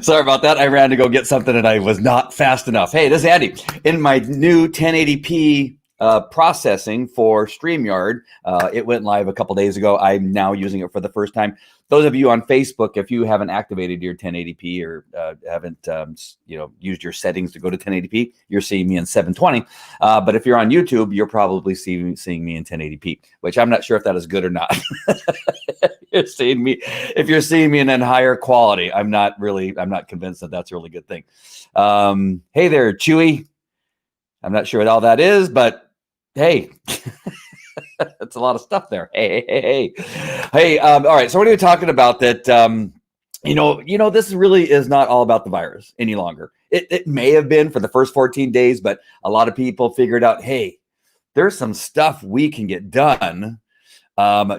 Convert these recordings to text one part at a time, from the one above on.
Sorry about that. I ran to go get something and I was not fast enough. Hey, this is Andy. In my new 1080p processing for StreamYard, it went live a couple days ago. I'm now using it for the first time. Those of you on Facebook, if you haven't activated your 1080p or haven't used your settings to go to 1080p, you're seeing me in 720. But if you're on YouTube, you're probably seeing me in 1080p, which I'm not sure if that is good or not. If you're seeing me in higher quality, I'm not convinced that that's a really good thing. Hey there, Chewy. I'm not sure what all that is, but hey, that's a lot of stuff there. Hey. All right. So what are we talking about? That this really is not all about the virus any longer. It may have been for the first 14 days, but a lot of people figured out, hey, there's some stuff we can get done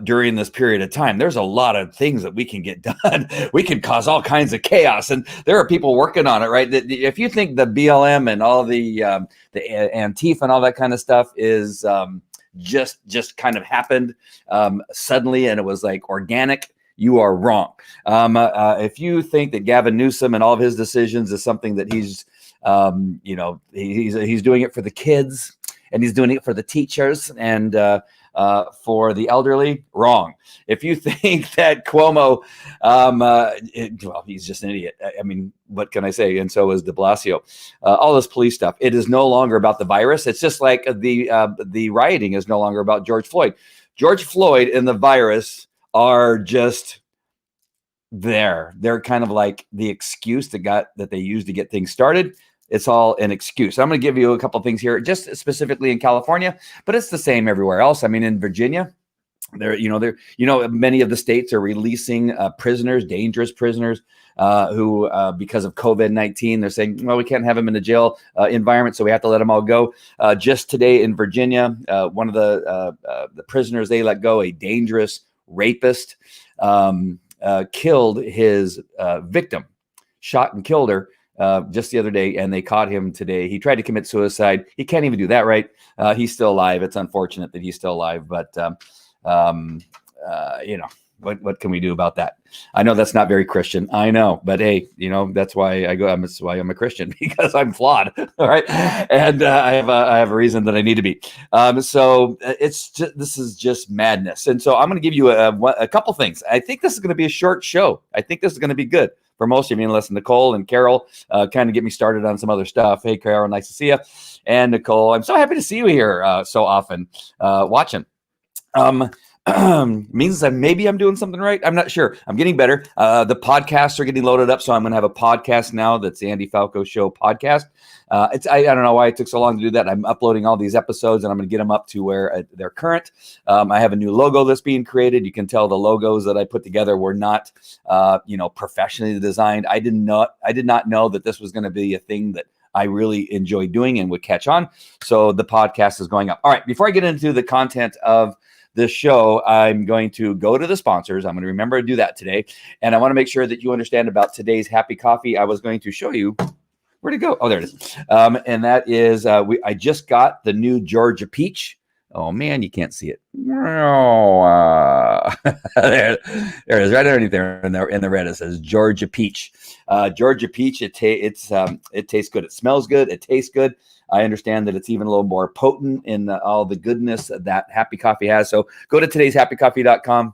during this period of time. There's a lot of things that we can get done. We can cause all kinds of chaos, and there are people working on it, right? If you think the BLM and all the Antifa and all that kind of stuff is just kind of happened suddenly and it was like organic, you are wrong. If you think that Gavin Newsom and all of his decisions is something that he's doing it for the kids and he's doing it for the teachers and for the elderly, wrong. If you think that Cuomo, he's just an idiot. I mean, what can I say? And so is de Blasio. All this police stuff. It is no longer about the virus. It's just like the rioting is no longer about George Floyd. George Floyd and the virus are just there. They're kind of like the excuse that they used to get things started. It's all an excuse. I'm going to give you a couple of things here, just specifically in California, but it's the same everywhere else. I mean, in Virginia, many of the states are releasing prisoners, dangerous prisoners, who, because of COVID-19, they're saying, well, we can't have them in the jail environment, so we have to let them all go. Just today in Virginia, one of the prisoners they let go, a dangerous rapist, killed his victim, shot and killed her. Just the other day, and they caught him today. He tried to commit suicide. He can't even do that, right? He's still alive. It's unfortunate that he's still alive, but what can we do about that? I know that's not very Christian. I know, but hey, that's why that's why I'm a Christian, because I'm flawed. All right, and I have a reason that I need to be. So this is just madness, and so I'm going to give you a couple things. I think this is going to be a short show. I think this is going to be good for most of you, unless Nicole and Carol kind of get me started on some other stuff. Hey, Carol, nice to see you. And Nicole, I'm so happy to see you here so often watching. Means that maybe I'm doing something right. I'm not sure. I'm getting better. The podcasts are getting loaded up, so I'm going to have a podcast now. That's the Andy Falco Show podcast. I don't know why it took so long to do that. I'm uploading all these episodes, and I'm going to get them up to where they're current. I have a new logo that's being created. You can tell the logos that I put together were not, professionally designed. I did not know that this was going to be a thing that I really enjoy doing and would catch on. So the podcast is going up. All right. Before I get into the content of this show, I'm going to go to the sponsors. I'm going to remember to do that today. And I want to make sure that you understand about today's Happy Coffee. I was going to show you where to go. Oh, there it is. And that is, I just got the new Georgia Peach. Oh man, you can't see it. There it is, right underneath there in the red. It says Georgia Peach. Georgia Peach. It tastes good. It smells good. It tastes good. I understand that it's even a little more potent in all the goodness that Happy Coffee has. So go to today'shappycoffee.com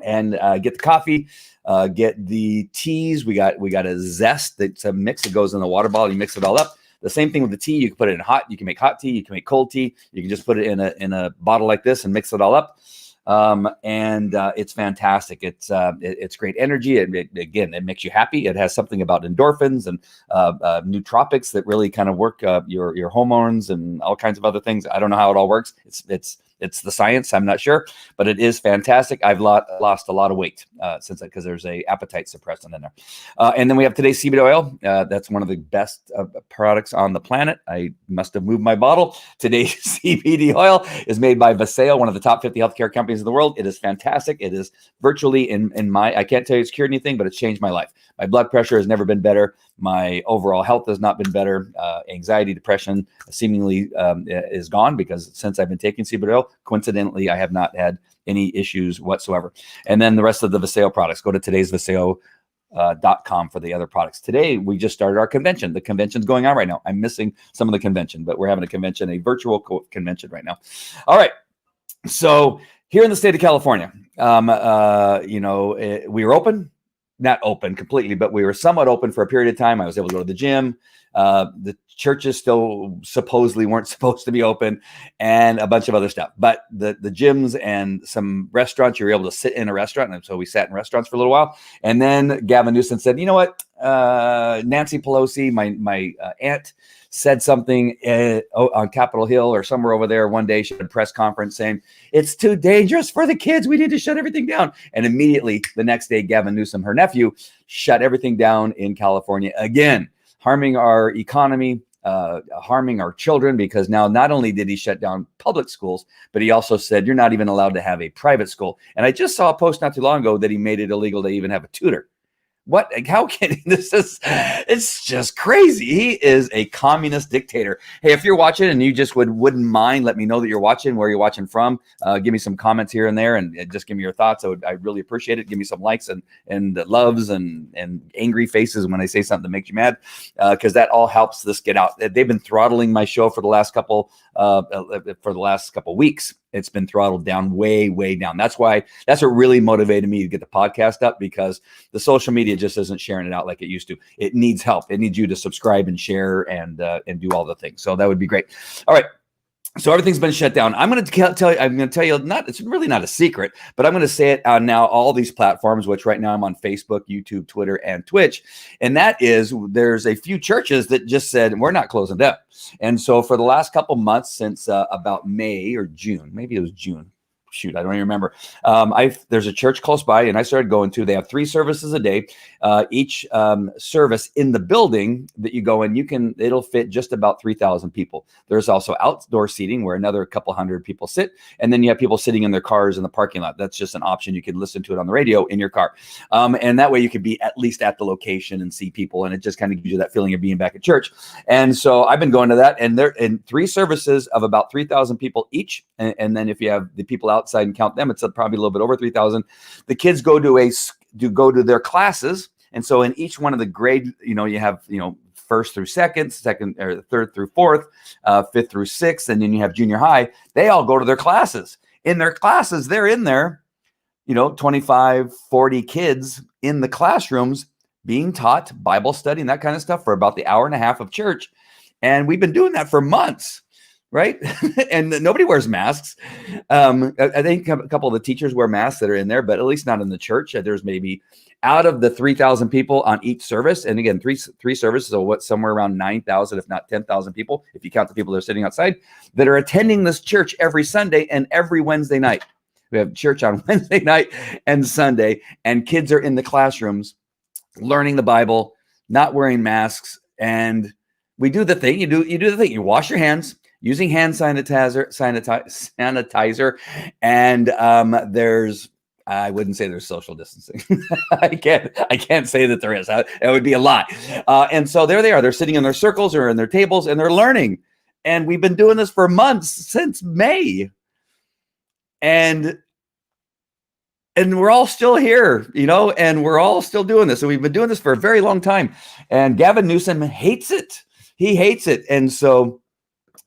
and get the coffee. Get the teas. We got a zest that's a mix that goes in the water bottle. You mix it all up. The same thing with the tea. You can put it in hot. You can make hot tea. You can make cold tea. You can just put it in a bottle like this and mix it all up. And it's fantastic. It's great energy. It makes you happy. It has something about endorphins and nootropics that really kind of work your hormones and all kinds of other things. I don't know how it all works. It's the science. I'm not sure, but it is fantastic. I've lost a lot of weight because there's a appetite suppressant in there. And then we have today's CBD oil. That's one of the best products on the planet. I must have moved my bottle. Today's CBD oil is made by Vaseo, one of the top 50 healthcare companies in the world. It is fantastic. It is virtually I can't tell you it's cured anything, but it's changed my life. My blood pressure has never been better. My overall health has not been better. Anxiety, depression seemingly is gone because since I've been taking CBD oil, coincidentally, I have not had any issues whatsoever. And then the rest of the Vaseo products. Go to today's Vaseo .com for the other products. Today, we just started our convention. The convention's going on right now. I'm missing some of the convention, but we're having a convention, a virtual convention right now. All right. So here in the state of California, we were open, not open completely, but we were somewhat open for a period of time. I was able to go to the gym. The churches still supposedly weren't supposed to be open, and a bunch of other stuff. But the gyms and some restaurants, you were able to sit in a restaurant. And so we sat in restaurants for a little while. And then Gavin Newsom said, you know what? Nancy Pelosi, my aunt, said something on Capitol Hill or somewhere over there one day. She had a press conference saying, it's too dangerous for the kids. We need to shut everything down. And immediately the next day, Gavin Newsom, her nephew, shut everything down in California again, harming our economy, harming our children, because now not only did he shut down public schools, but he also said you're not even allowed to have a private school. And I just saw a post not too long ago that he made it illegal to even have a tutor. What? How can it's just crazy. He is a communist dictator. Hey, if you're watching and you just wouldn't mind, let me know that you're watching, where you're watching from. Give me some comments here and there, and just give me your thoughts. I'd really appreciate it. Give me some likes and loves and angry faces when I say something that makes you mad, because that all helps this get out. They've been throttling my show for the last couple weeks. It's been throttled down, way down. That's what really motivated me to get the podcast up, because the social media just isn't sharing it out like it used to. It needs help. It needs you to subscribe and share and do all the things. So that would be great. All right. So everything's been shut down. I'm going to tell you, it's really not a secret, but I'm going to say it on now all these platforms, which right now I'm on Facebook, YouTube, Twitter, and Twitch. And that is, there's a few churches that just said, we're not closing down. And so for the last couple months, since about May or June, maybe it was June. Shoot, I don't even remember. There's a church close by, and I started going to. They have 3 services a day. Each service in the building that you go in, it'll fit just about 3,000 people. There's also outdoor seating where another couple hundred people sit, and then you have people sitting in their cars in the parking lot. That's just an option. You can listen to it on the radio in your car, and that way you could be at least at the location and see people, and it just kind of gives you that feeling of being back at church. And so I've been going to that, and they're in 3 services of about 3,000 people each, and then if you have the people outside and count them, it's probably a little bit over 3,000. The kids go to their classes, and so in each one of the grade, you have first through second or third through fourth, fifth through sixth, and then you have junior high. They all go to their classes. In their classes, they're in there, 25, 40 kids in the classrooms being taught Bible study and that kind of stuff for about the hour and a half of church. And we've been doing that for months. Right. And nobody wears masks. I think a couple of the teachers wear masks that are in there, but at least not in the church. There's maybe out of the 3,000 people on each service. And again, three services, so somewhere around 9,000, if not 10,000 people, if you count the people that are sitting outside, that are attending this church every Sunday and every Wednesday night. We have church on Wednesday night and Sunday, and kids are in the classrooms learning the Bible, not wearing masks. And we do the thing. You do the thing. You wash your hands using hand sanitizer, and there's, I wouldn't say there's social distancing. I can't say that there is. It would be a lie. And so there they are. They're sitting in their circles or in their tables, and they're learning. And we've been doing this for months, since May, and we're all still here, and we're all still doing this. And we've been doing this for a very long time. And Gavin Newsom hates it. He hates it, and so.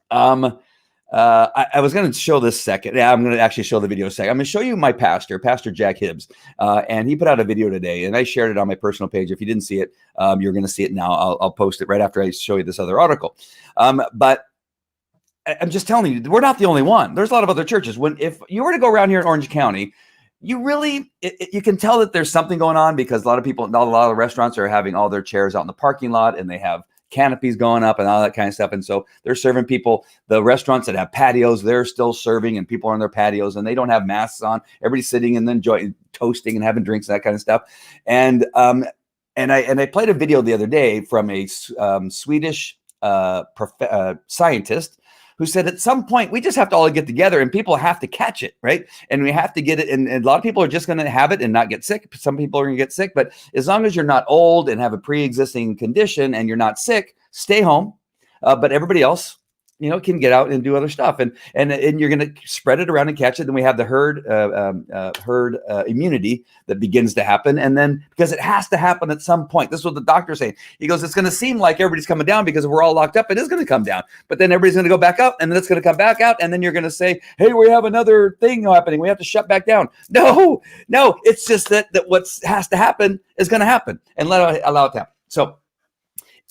I was going to show this second. Yeah, I'm going to actually show the video second. I'm going to show you my Pastor Jack Hibbs. And he put out a video today, and I shared it on my personal page. If you didn't see it, you're going to see it now. I'll post it right after I show you this other article. But I'm just telling you, we're not the only one. There's a lot of other churches. If you were to go around here in Orange County, you can tell that there's something going on, because a lot of restaurants are having all their chairs out in the parking lot, and they have canopies going up and all that kind of stuff. And so they're serving people. The restaurants that have patios, they're still serving, and people are on their patios, and they don't have masks on. Everybody's sitting and then toasting and having drinks and that kind of stuff. And I played a video the other day from a Swedish scientist who said at some point we just have to all get together, and people have to catch it, right? And we have to get it. And a lot of people are just going to have it and not get sick. Some people are going to get sick, but as long as you're not old and have a pre-existing condition and you're not sick, stay home. But everybody else, can get out and do other stuff, and you're going to spread it around and catch it. Then we have the herd immunity that begins to happen, and then because it has to happen at some point. This is what the doctor's saying. He goes, it's going to seem like everybody's coming down because if we're all locked up, it is going to come down, but then everybody's going to go back up, and then it's going to come back out, and then you're going to say, hey, we have another thing happening. We have to shut back down. No, it's just that what has to happen is going to happen, and allow it to happen. So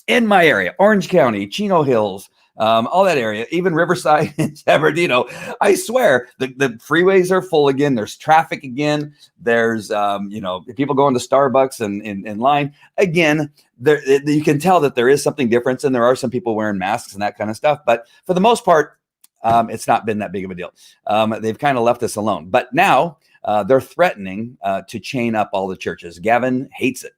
in my area, Orange County, Chino Hills, all that area, even Riverside and San Bernardino, I swear the freeways are full again. There's traffic again. There's, people going to Starbucks and in line again. You can tell that there is something different, and there are some people wearing masks and that kind of stuff. But for the most part, it's not been that big of a deal. They've kind of left us alone. But now they're threatening to chain up all the churches. Gavin hates it.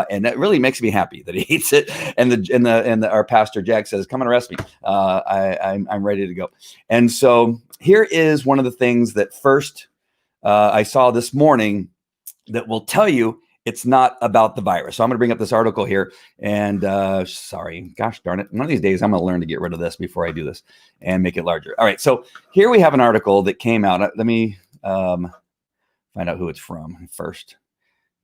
And that really makes me happy that he hates it. And our pastor Jack says, "Come and arrest me. I'm ready to go." And so here is one of the things that first I saw this morning that will tell you it's not about the virus. So I'm going to bring up this article here. And sorry, gosh darn it, one of these days I'm going to learn to get rid of this before I do this and make it larger. All right, so here we have an article that came out. Let me find out who it's from first.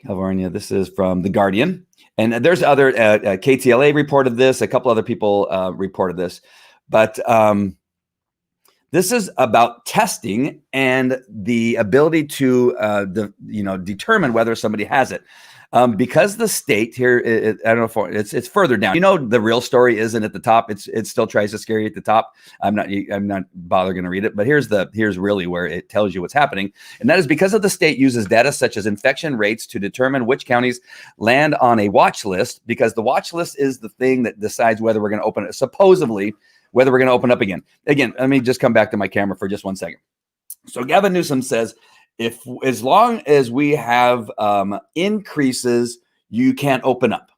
California. This is from The Guardian. And there's other, KTLA reported this. A couple other people reported this. But this is about testing and the ability to, determine whether somebody has it. Because the state here, I don't know if it's further down. The real story isn't at the top. It still tries to scare you at the top. I'm not bothering to read it, but here's really where it tells you what's happening. And that is because of the state uses data such as infection rates to determine which counties land on a watch list, because the watch list is the thing that decides whether we're going to open it, supposedly whether we're going to open up again. Again, let me just come back to my camera for just 1 second. So Gavin Newsom says, as long as we have increases, you can't open up.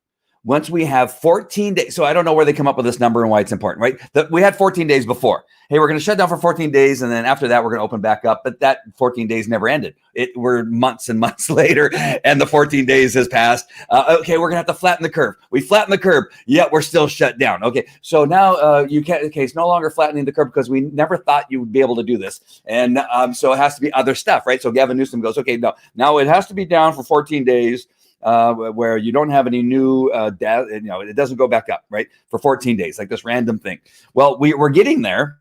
Once we have 14 days, so I don't know where they come up with this number and why it's important, right? We had 14 days before. Hey, we're going to shut down for 14 days, and then after that, we're going to open back up. But that 14 days never ended. We're months and months later, and the 14 days has passed. Okay, we're going to have to flatten the curve. We flatten the curve, yet we're still shut down. Okay, so now you can't. Okay, it's no longer flattening the curve because we never thought you would be able to do this, and so it has to be other stuff, right? So Gavin Newsom goes, okay, no, now it has to be down for 14 days. Where you don't have any new data, it doesn't go back up, right? For 14 days, like this random thing. Well, we're getting there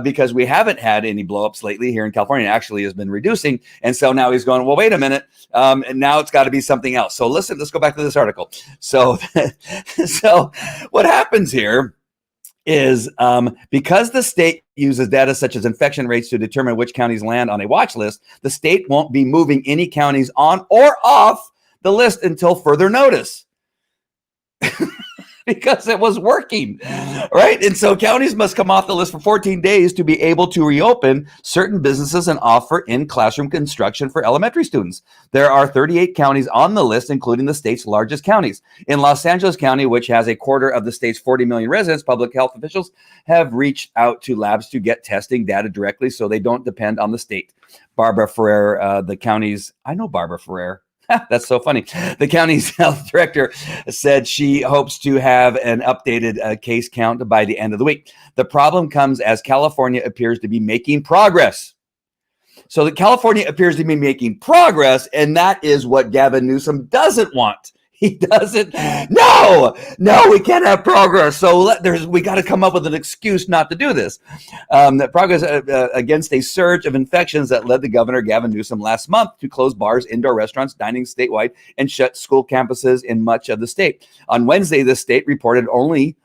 because we haven't had any blowups lately here in California. It actually has been reducing. And so now he's going, well, wait a minute. And now it's got to be something else. So listen, let's go back to this article. So, so what happens here is because the state uses data such as infection rates to determine which counties land on a watch list, the state won't be moving any counties on or off the list until further notice. Because it was working, right? And so counties must come off the list for 14 days to be able to reopen certain businesses and offer in-classroom instruction for elementary students. There are 38 counties on the list, including the state's largest counties. In Los Angeles County, which has a quarter of the state's 40 million residents, public health officials have reached out to labs to get testing data directly so they don't depend on the state. Barbara Ferrer, the county's, I know Barbara Ferrer. That's so funny. The county's health director said she hopes to have an updated case count by the end of the week. The problem comes as California appears to be making progress. So the California appears to be making progress, and that is what Gavin Newsom doesn't want. He doesn't. No, we can't have progress. So we got to come up with an excuse not to do this. That progress against a surge of infections that led the governor, Gavin Newsom, last month to close bars, indoor restaurants, dining statewide, and shut school campuses in much of the state. On Wednesday, the state reported only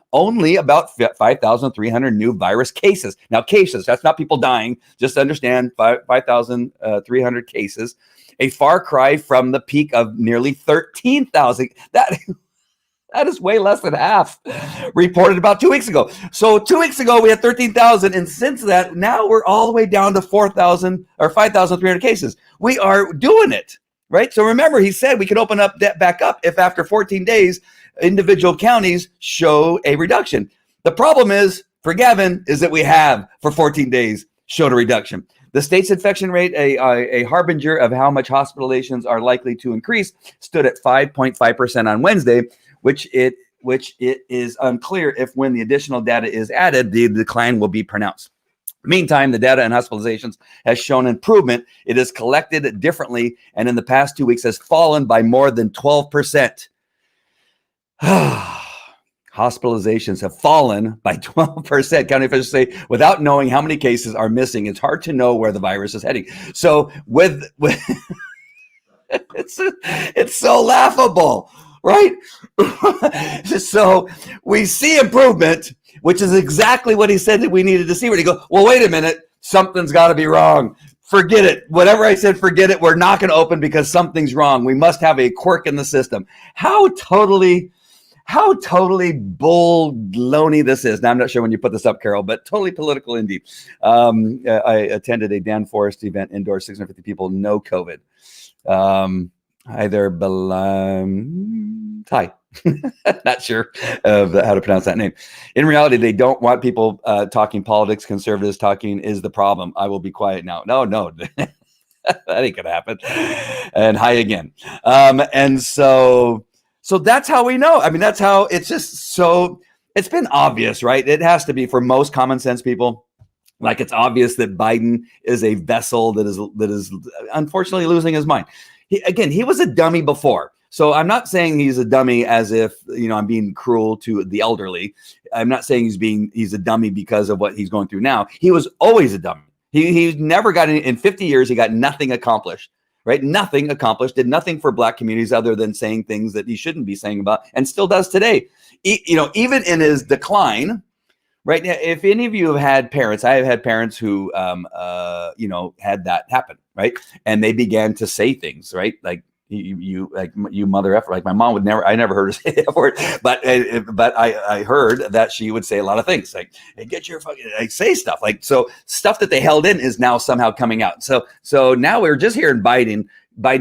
about 5,300 new virus cases. Now, cases, that's not people dying. Just understand 5,300 cases. A far cry from the peak of nearly 13,000. That is way less than half reported about 2 weeks ago. So 2 weeks ago, we had 13,000. And since that, now we're all the way down to 4,000 or 5,300 cases. We are doing it, right? So remember, he said we could open up that back up if after 14 days, individual counties show a reduction. The problem is, for Gavin, is that we have for 14 days showed a reduction. The state's infection rate, a harbinger of how much hospitalizations are likely to increase, stood at 5.5% on Wednesday, which it which it is unclear if when the additional data is added, the decline will be pronounced. Meantime, the data on hospitalizations has shown improvement. It is collected differently, and in the past 2 weeks has fallen by more than 12%. Hospitalizations have fallen by 12%. County officials say without knowing how many cases are missing, it's hard to know where the virus is heading. So with it's so laughable, right? So we see improvement, which is exactly what he said that we needed to see. Where he go, well, wait a minute, something's got to be wrong. Forget it. Whatever I said, forget it. We're not going to open because something's wrong. We must have a quirk in the system. How totally bull-loney this is. Now, I'm not sure when you put this up, Carol, but totally political indeed. I attended a Dan Forest event indoors, 650 people, no COVID. Hi there, Ty. Not sure of how to pronounce that name. In reality, they don't want people talking politics. Conservatives talking is the problem. I will be quiet now. No, that ain't gonna happen. And hi again. And so that's how we know. I mean, that's how it's just so. It's been obvious, right? It has to be for most common sense people. Like it's obvious that Biden is a vessel that is unfortunately losing his mind. He was a dummy before. So I'm not saying he's a dummy as if, I'm being cruel to the elderly. I'm not saying he's a dummy because of what he's going through now. He was always a dummy. He never got in 50 years. He got nothing accomplished, right? Nothing accomplished, did nothing for Black communities other than saying things that he shouldn't be saying about and still does today. Even in his decline, right now, if any of you have had parents, I have had parents who, had that happen, right? And they began to say things, right? Like you mother effer. Like my mom would never. I never heard her say that word, but I heard that she would say a lot of things like, "Hey, get your fucking," like say stuff like so. Stuff that they held in is now somehow coming out. So now we're just hearing Biden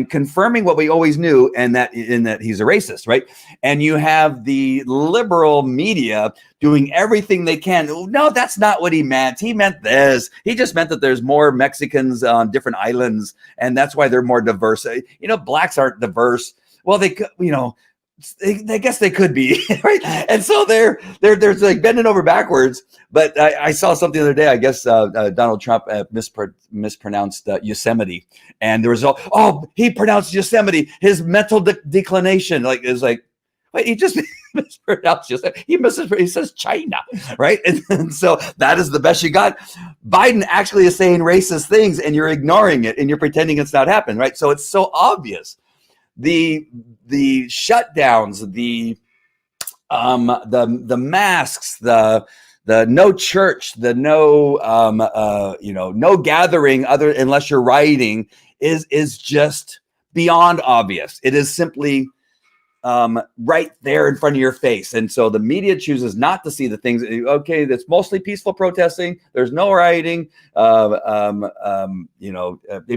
confirming what we always knew, and that he's a racist, right? And you have the liberal media doing everything they can. No, that's not what he meant. He meant this. He just meant that there's more Mexicans on different islands, and that's why they're more diverse. Blacks aren't diverse. Well, they guess they could be, right? And so they're like bending over backwards. But I saw something the other day. I guess Donald Trump mispronounced Yosemite, and there was he pronounced Yosemite. His mental declination, wait, he just mispronounced Yosemite. He says China, right? And so that is the best you got. Biden actually is saying racist things, and you're ignoring it, and you're pretending it's not happening, right? So it's so obvious. The shutdowns, the masks, the no church, the no gathering other unless you're rioting is just beyond obvious. It is simply right there in front of your face. And so the media chooses not to see the things. Okay, that's mostly peaceful protesting. There's no rioting.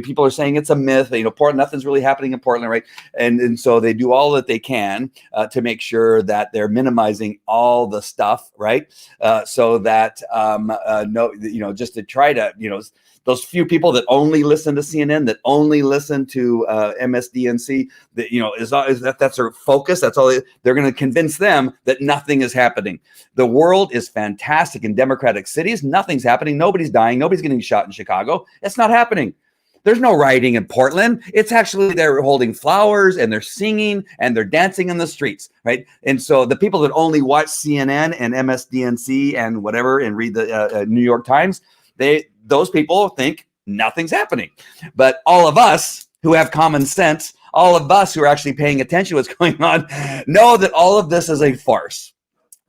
People are saying it's a myth. Portland, nothing's really happening in Portland, right? And so they do all that they can to make sure that they're minimizing all the stuff, right? So that just to try to those few people that only listen to CNN, that only listen to MSDNC, that that's their focus. That's all they're going to convince them that nothing is happening. The world is fantastic in democratic cities. Nothing's happening. Nobody's dying. Nobody's getting shot in Chicago. It's not happening. There's no rioting in Portland. It's actually they're holding flowers and they're singing and they're dancing in the streets, right? And so the people that only watch CNN and MSDNC and whatever and read the New York Times, those people think nothing's happening. But all of us who have common sense, all of us who are actually paying attention to what's going on, know that all of this is a farce.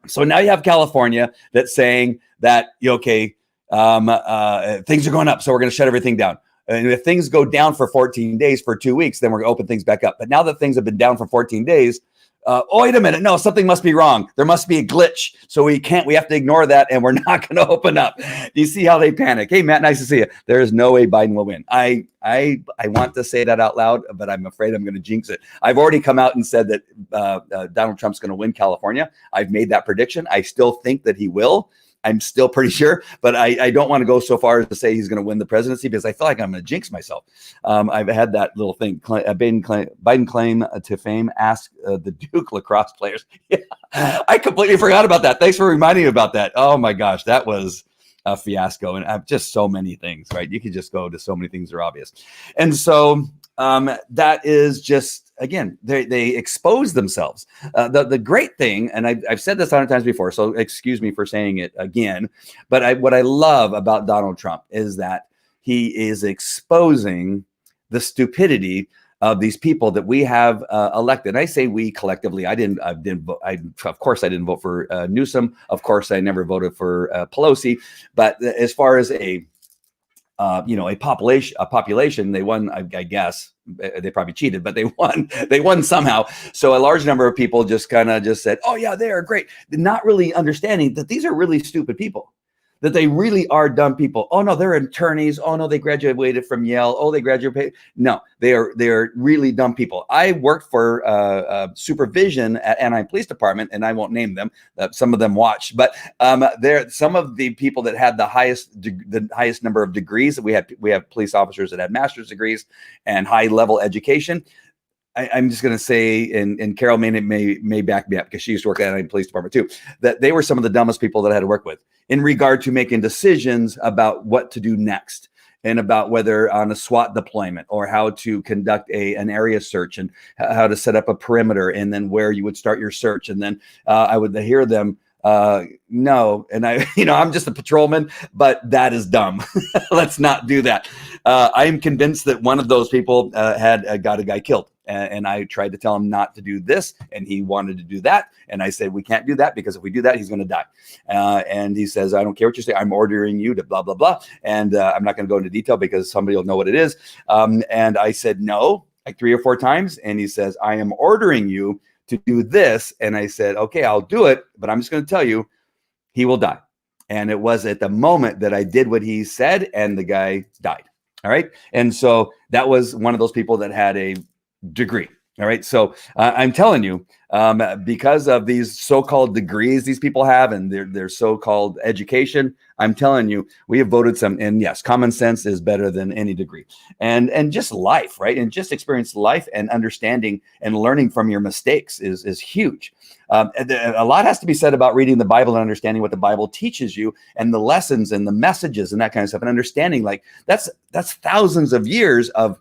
So now you have California that's saying that, things are going up, so we're going to shut everything down. And if things go down for 14 days, for 2 weeks, then we're going to open things back up. But now that things have been down for 14 days, wait a minute. No, something must be wrong. There must be a glitch. So we have to ignore that and we're not going to open up. Do you see how they panic? Hey, Matt, nice to see you. There is no way Biden will win. I want to say that out loud, but I'm afraid I'm going to jinx it. I've already come out and said that Donald Trump's going to win California. I've made that prediction. I still think that he will. I'm still pretty sure, but I don't want to go so far as to say he's going to win the presidency because I feel like I'm going to jinx myself. I've had that little thing. Biden claim to fame, ask the Duke lacrosse players. Yeah, I completely forgot about that. Thanks for reminding me about that. Oh my gosh, that was a fiasco. And just so many things, right? You could just go to so many things that are obvious. And so that is just, again, they expose themselves. The great thing, and I've said this 100 times before, so excuse me for saying it again, but what I love about Donald Trump is that he is exposing the stupidity of these people that we have elected. I say we collectively. I didn't vote. Of course, I didn't vote for Newsom. Of course, I never voted for Pelosi. But as far as a population, they won. I guess they probably cheated, but they won. They won somehow. So a large number of people just said, "Oh yeah, they are great," not really understanding that these are really stupid people. That they really are dumb people. Oh no, they're attorneys. Oh no, they graduated from Yale. Oh, they graduated. No, they are really dumb people. I worked for supervision at Anaheim Police Department, and I won't name them. Some of them watched, but they're some of the people that had the highest number of degrees. We have police officers that had master's degrees and high level education. I'm just going to say, and Carol may back me up because she used to work at Anaheim Police Department too, that they were some of the dumbest people that I had to work with in regard to making decisions about what to do next and about whether on a SWAT deployment or how to conduct an area search and how to set up a perimeter and then where you would start your search. And then I would hear them, no. And I'm just a patrolman, but that is dumb. Let's not do that. I am convinced that one of those people had got a guy killed. And I tried to tell him not to do this, and he wanted to do that. And I said, we can't do that because if we do that, he's going to die. And he says, I don't care what you say. I'm ordering you to blah, blah, blah. And I'm not going to go into detail because somebody will know what it is. And I said, no, like 3 or 4 times. And he says, I am ordering you to do this. And I said, okay, I'll do it. But I'm just going to tell you, he will die. And it was at the moment that I did what he said, and the guy died. All right. And so that was one of those people that had a degree. All right. So I'm telling you, because of these so-called degrees these people have and their so-called education, I'm telling you, we have voted some. And yes, common sense is better than any degree. And just life, right? And just experience life and understanding and learning from your mistakes is huge. A lot has to be said about reading the Bible and understanding what the Bible teaches you and the lessons and the messages and that kind of stuff. And understanding like that's thousands of years of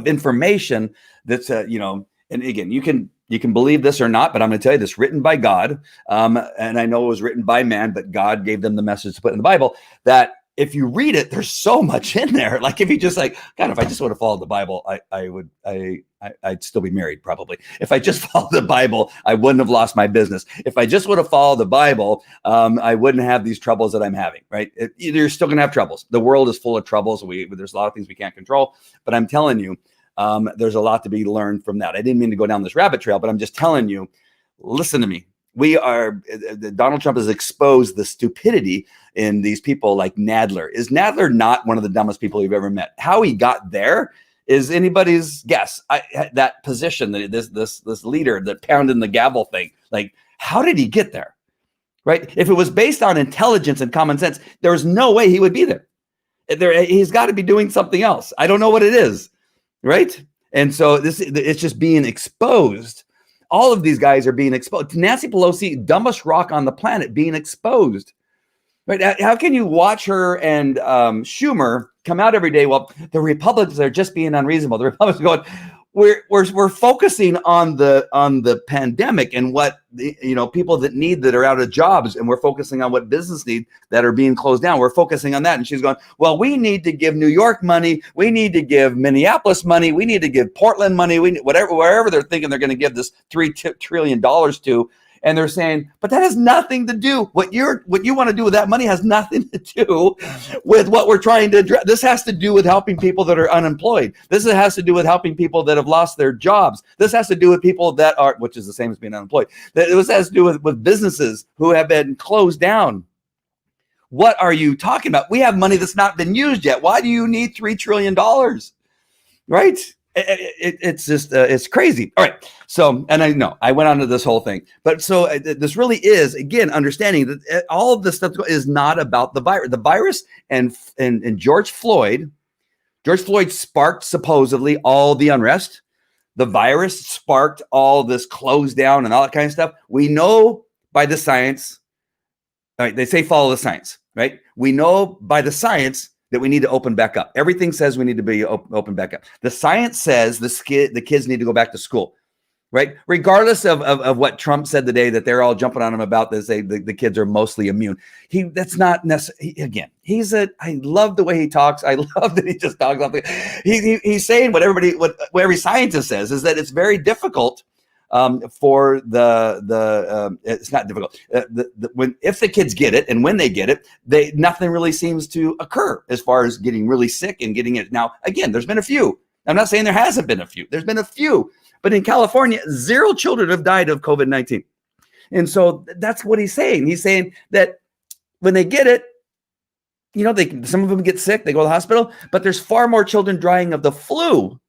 information that's and again, you can believe this or not, but I'm going to tell you this, written by God, and I know it was written by man, but God gave them the message to put in the Bible, that if you read it, there's so much in there. Like if you just like, God, if I just would have followed the Bible, I'd still be married probably. If I just followed the Bible, I wouldn't have lost my business. If I just would have followed the Bible, I wouldn't have these troubles that I'm having, right? You're still going to have troubles. The world is full of troubles. There's a lot of things we can't control, but I'm telling you, there's a lot to be learned from that. I didn't mean to go down this rabbit trail, but I'm just telling you, listen to me. Donald Trump has exposed the stupidity in these people like Nadler. Is Nadler not one of the dumbest people you've ever met? How he got there is anybody's guess. That position, this leader that pounded the gavel thing, like how did he get there? Right? If it was based on intelligence and common sense, there was no way he would be there. He's got to be doing something else. I don't know what it is. Right. And so it's just being exposed. All of these guys are being exposed. Nancy Pelosi, dumbest rock on the planet, being exposed. Right. How can you watch her and Schumer come out every day? Well, the Republicans are just being unreasonable. The Republicans are going, we're focusing on the pandemic and what people that are out of jobs, and we're focusing on what business need that are being closed down. We're focusing on that. And she's going, well, we need to give New York money, we need to give Minneapolis money, we need to give Portland money, wherever they're thinking they're going to give this $3 trillion to. And they're saying, but that has nothing to do. What you want to do with that money has nothing to do with what we're trying to address. This has to do with helping people that are unemployed. This has to do with helping people that have lost their jobs. This has to do with people that are, which is the same as being unemployed. This has to do with businesses who have been closed down. What are you talking about? We have money that's not been used yet. Why do you need $3 trillion? Right? It's just it's crazy. All right. So, and I know I went on to this whole thing, but so this really is, again, understanding that all of this stuff is not about the virus. The virus and George Floyd sparked supposedly all the unrest. The virus sparked all this close down and all that kind of stuff. We know by the science, right? They say follow the science, right? We know by the science that we need to open back up. Everything says we need to be open back up. The science says the kids need to go back to school, right? Regardless of what Trump said today, that they're all jumping on him about this, the kids are mostly immune. That's not necessary. Again, I love the way he talks. I love that he just talks. He's saying what every scientist says, is that it's very difficult for it's not difficult. If the kids get it and when they get it, nothing really seems to occur as far as getting really sick and getting it. Now, again, there's been a few. I'm not saying there hasn't been a few. There's been a few, but in California, 0 children have died of COVID-19. And so that's what he's saying. He's saying that when they get it, some of them get sick, they go to the hospital, but there's far more children dying of the flu.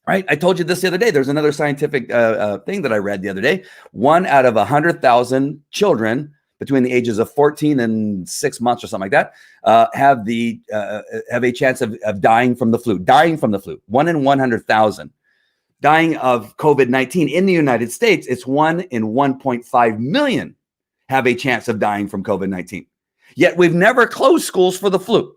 Right. I told you this the other day. There's another scientific thing that I read the other day. 1 out of 100,000 children between the ages of 14 and 6 months or something like that have a chance of dying from the flu. 1 in 100,000 dying of COVID-19 in the United States. It's 1 in 1.5 million have a chance of dying from COVID-19. Yet we've never closed schools for the flu,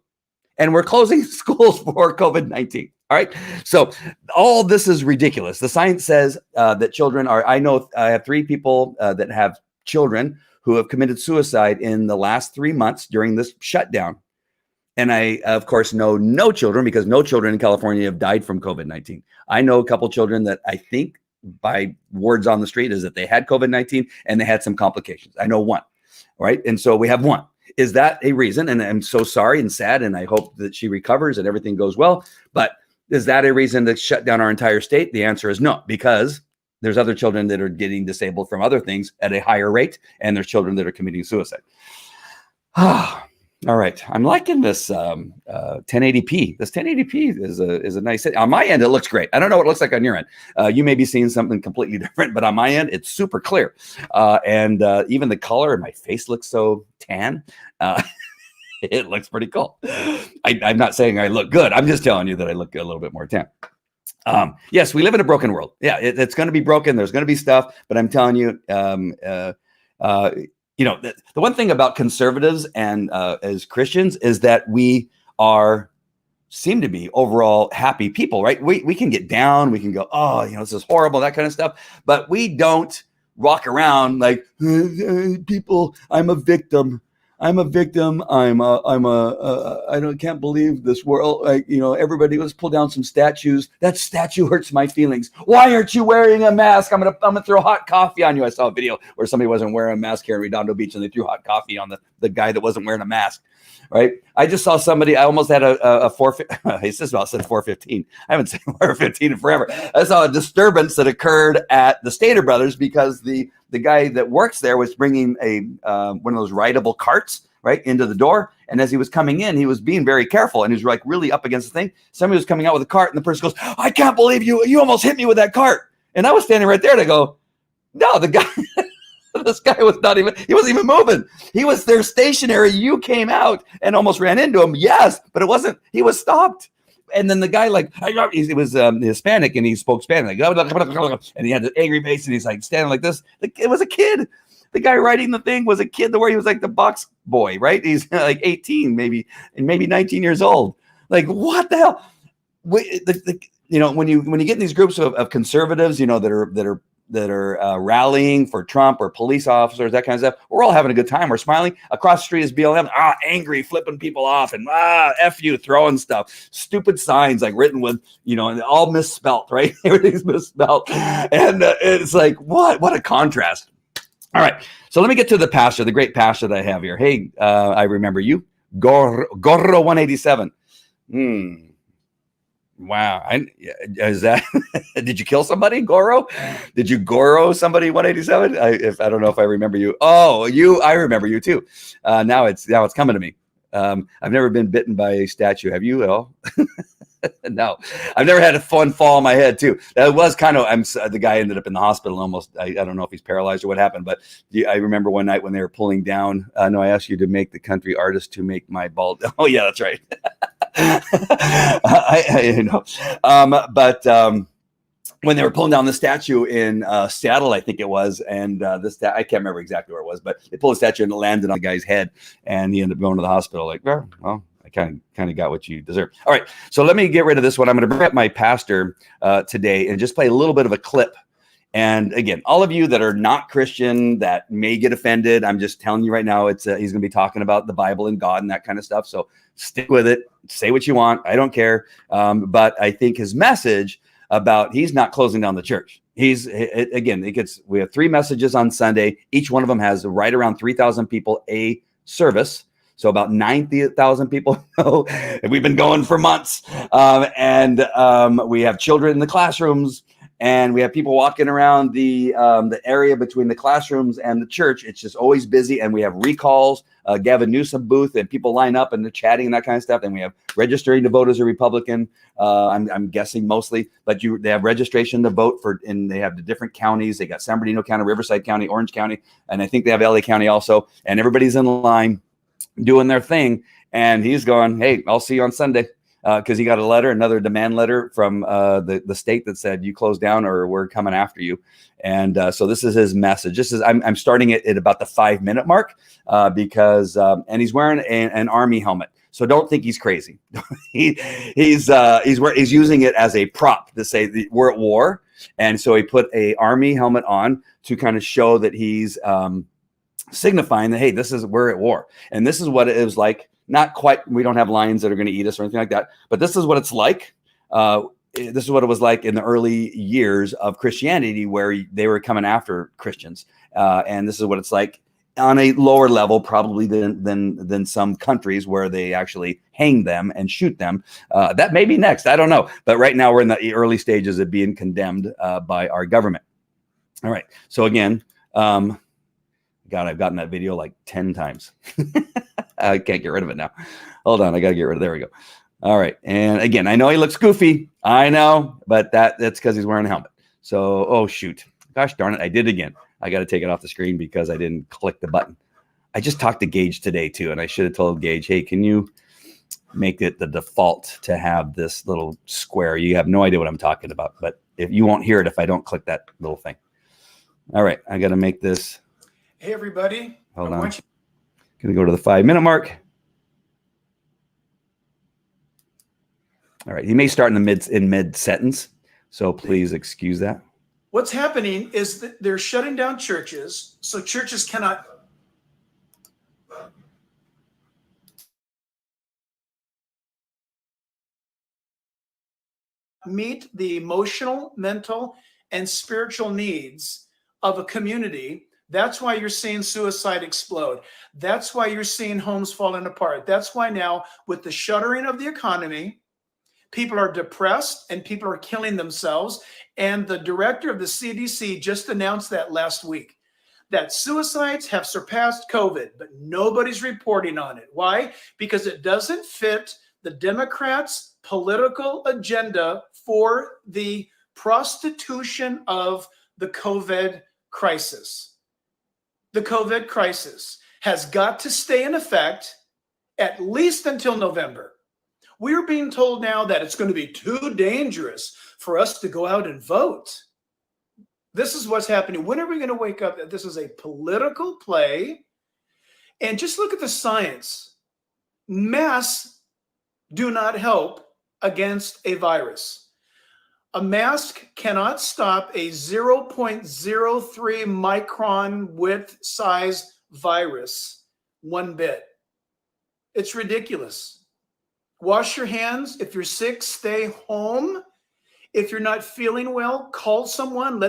and we're closing schools for COVID-19. All right. So all this is ridiculous. The science says that children I have 3 people that have children who have committed suicide in the last 3 months during this shutdown. And I, of course, know no children, because no children in California have died from COVID-19. I know a couple children that I think, by words on the street, is that they had COVID-19 and they had some complications. I know one. All right. And so we have one. Is that a reason? And I'm so sorry and sad, and I hope that she recovers and everything goes well. But is that a reason to shut down our entire state? The answer is no, because there's other children that are getting disabled from other things at a higher rate, and there's children that are committing suicide. All right, I'm liking this 1080p. This 1080p is a nice. On my end, it looks great. I don't know what it looks like on your end. You may be seeing something completely different, but on my end, it's super clear. And even the color, my face looks so tan. It looks pretty cool. I'm not saying I look good. I'm just telling you that I look a little bit more tan. Yes, we live in a broken world. Yeah, it's going to be broken. There's going to be stuff, but I'm telling you, the one thing about conservatives and as Christians is that we seem to be overall happy people, right? We can get down. We can go, this is horrible, that kind of stuff. But we don't walk around like, people, I'm a victim. I can't believe this world. Like, everybody, let's pull down some statues. That statue hurts my feelings. Why aren't you wearing a mask? I'm gonna throw hot coffee on you. I saw a video where somebody wasn't wearing a mask here in Redondo Beach, and they threw hot coffee on the guy that wasn't wearing a mask. Right. I just saw somebody. I almost had a 415. I haven't seen 415 in forever. I saw a disturbance that occurred at the Stater Brothers because the guy that works there was bringing one of those rideable carts right into the door. And as he was coming in, he was being very careful, and he was like really up against the thing. Somebody was coming out with a cart, and the person goes, "I can't believe you almost hit me with that cart." And I was standing right there, and I go, "No, the guy." This guy he wasn't even moving. He was there stationary. You came out and almost ran into him. Yes, but it wasn't, he was stopped. And then the guy, he was Hispanic, and he spoke Spanish, and he had the angry face, and he's like standing like this. It was a kid. The guy riding the thing was a kid where he was like the box boy, right? He's like 18, maybe 19 years old. Like, what the hell? When you get in these groups of conservatives, that are rallying for Trump, or police officers, that kind of stuff, we're all having a good time. We're smiling. Across the street is BLM, angry, flipping people off, and F you, throwing stuff, stupid signs like written with, and all misspelt, right? Everything's misspelt. And it's like, what a contrast. All right. So let me get to the pastor, the great pastor that I have here. Hey, I remember you, Gorro 187. Wow. Is that, did you kill somebody, Goro? Did you Goro somebody 187? I don't know if I remember you. Oh, I remember you too. Now it's coming to me. I've never been bitten by a statue. Have you at all? No, I've never had a fun fall on my head too. That was kind of, the guy ended up in the hospital almost. I don't know if he's paralyzed or what happened, but I remember one night when they were pulling down. No, I asked you to make the country artist to make my bald. Oh yeah, that's right. I know. When they were pulling down the statue in Seattle, I think it was, and I can't remember exactly where it was, but they pulled the statue and it landed on the guy's head, and he ended up going to the hospital. Like, well, I kind of got what you deserve. All right, so let me get rid of this one. I'm going to bring up my pastor today and just play a little bit of a clip. And again, all of you that are not Christian that may get offended, I'm just telling you right now, he's going to be talking about the Bible and God and that kind of stuff. So stick with it. Say what you want. I don't care. But I think his message about he's not closing down the church. We have 3 messages on Sunday. Each one of them has right around 3,000 people a service. So about 90,000 people. We've been going for months. We have children in the classrooms. And we have people walking around the area between the classrooms and the church. It's just always busy. And we have recalls, Gavin Newsom booth, and people line up and they're chatting and that kind of stuff. And we have registering to vote as a Republican. I'm guessing mostly, but they have registration to vote for, and they have the different counties. They got San Bernardino County, Riverside County, Orange County, and I think they have LA County also. And everybody's in line doing their thing. And he's going, hey, I'll see you on Sunday. Because he got another demand letter from the state that said you close down or we're coming after you. And so this is his message. I'm starting it at about the 5-minute mark because and he's wearing an army helmet. So don't think he's crazy. He's using it as a prop to say we're at war. And so he put a army helmet on to kind of show that he's signifying that, hey, we're at war. And this is what it was like. Not quite, we don't have lions that are going to eat us or anything like that, but this is what it's like. This is what it was like in the early years of Christianity, where they were coming after Christians. And this is what it's like on a lower level, probably than some countries where they actually hang them and shoot them. That may be next. I don't know. But right now we're in the early stages of being condemned by our government. All right. So again, God, I've gotten that video like 10 times. I can't get rid of it now. Hold on. I got to get rid of it. There we go. All right. And again, I know he looks goofy. I know, but that's because he's wearing a helmet. So, oh, shoot. Gosh darn it. I did it again. I got to take it off the screen because I didn't click the button. I just talked to Gage today, too. And I should have told Gage, hey, can you make it the default to have this little square? You have no idea what I'm talking about, but if you won't hear it if I don't click that little thing. All right. I got to make this. Hey, everybody. Hold on. Going to go to the 5-minute mark. All right. He may start in mid sentence, so please excuse that. What's happening is that they're shutting down churches, so churches cannot meet the emotional, mental, and spiritual needs of a community. That's why you're seeing suicide explode. That's why you're seeing homes falling apart. That's why now, with the shuttering of the economy, people are depressed and people are killing themselves. And the director of the CDC just announced that last week, that suicides have surpassed COVID, but nobody's reporting on it. Why? Because it doesn't fit the Democrats' political agenda for the prostitution of the COVID crisis. The COVID crisis has got to stay in effect at least until November. We're being told now that it's going to be too dangerous for us to go out and vote. This is what's happening. When are we going to wake up that this is a political play? And just look at the science. Masks do not help against a virus. A mask cannot stop a 0.03 micron width size virus one bit. It's ridiculous. Wash your hands. If you're sick, stay home. If you're not feeling well, call someone,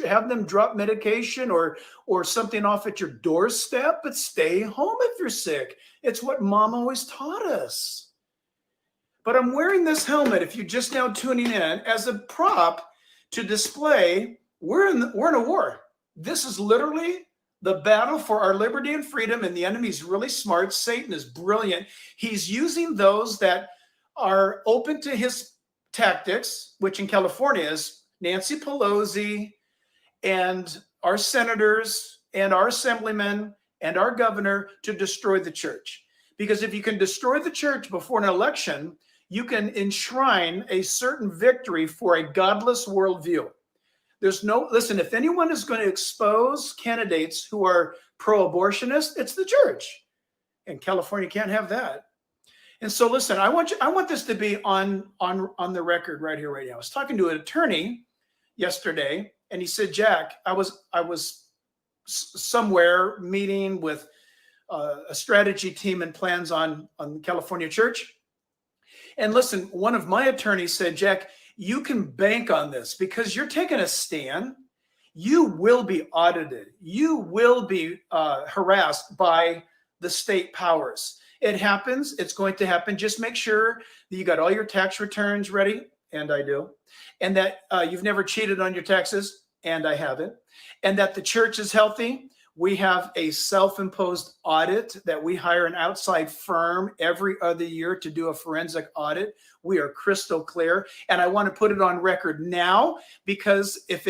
have them drop medication or something off at your doorstep, but stay home if you're sick. It's what Mom always taught us. But I'm wearing this helmet, if you're just now tuning in, as a prop to display we're in a war. This is literally the battle for our liberty and freedom, and the enemy's really smart. Satan is brilliant. He's using those that are open to his tactics, which in California is Nancy Pelosi and our senators and our assemblymen and our governor to destroy the church. Because if you can destroy the church before an election, you can enshrine a certain victory for a godless worldview. Listen, if anyone is going to expose candidates who are pro-abortionist, it's the church. And California can't have that. And so, listen, I want this to be on the record right here, right now. I was talking to an attorney yesterday, and he said, Jack, I was somewhere meeting with a strategy team and plans on California church. And listen, one of my attorneys said, Jack, you can bank on this because you're taking a stand. You will be audited. You will be harassed by the state powers. It happens. It's going to happen. Just make sure that you got all your tax returns ready, and I do, and that you've never cheated on your taxes, and I haven't, and that the church is healthy. We have a self-imposed audit that we hire an outside firm every other year to do a forensic audit. We are crystal clear. And I want to put it on record now, because if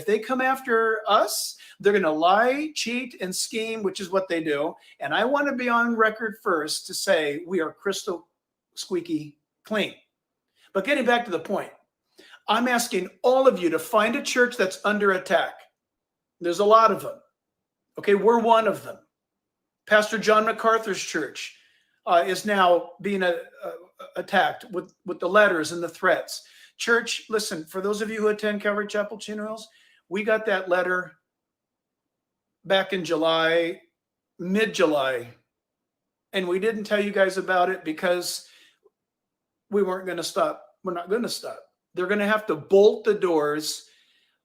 they come after us, they're going to lie, cheat, and scheme, which is what they do. And I want to be on record first to say we are crystal squeaky clean. But getting back to the point, I'm asking all of you to find a church that's under attack. There's a lot of them. Okay, we're one of them. Pastor John MacArthur's church is now being attacked with the letters and the threats. Church, listen, for those of you who attend Calvary Chapel, Chino Hills, we got that letter back in July, mid-July, and we didn't tell you guys about it because we weren't going to stop. We're not going to stop. They're going to have to bolt the doors